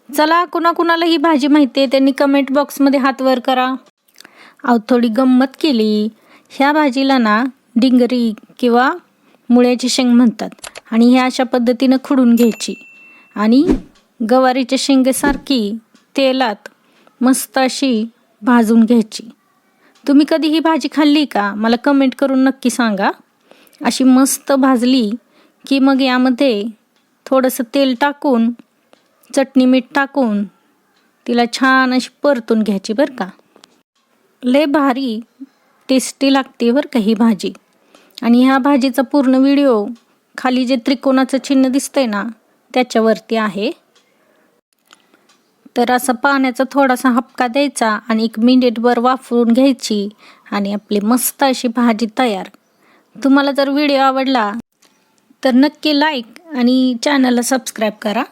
चला, कुणाकुणाला ही भाजी माहिती आहे त्यांनी कमेंट बॉक्समध्ये हात वर करा. थोडी गंमत केली. ह्या भाजीला ना डिंगरी किंवा मुळ्याची शेंग म्हणतात आणि ह्या अशा पद्धतीनं खुडून घ्यायची आणि गवारीच्या शेंगेसारखी तेलात मस्त अशी भाजून घ्यायची. तुम्ही कधी ही भाजी खाल्ली का? मला कमेंट करून नक्की सांगा. अशी मस्त भाजली की मग यामध्ये थोडंसं तेल टाकून चटणी मीठ टाकून तिला छान अशी परतून घ्यायची बरं का. लय भारी टेस्टी लागते बरं का ही भाजी. आणि ह्या भाजीचा पूर्ण व्हिडिओ खाली जे त्रिकोणाचं चिन्ह दिसतंय ना त्याच्यावरती आहे. तर असा पाण्याचा थोडासा हपका द्यायचा आणि 1 मिनिटभर वाफवून घ्यायची आणि आपली मस्त अशी भाजी तयार. तुम्हाला जर व्हिडिओ आवडला तर नक्की लाईक आणि चॅनलला सबस्क्राईब करा.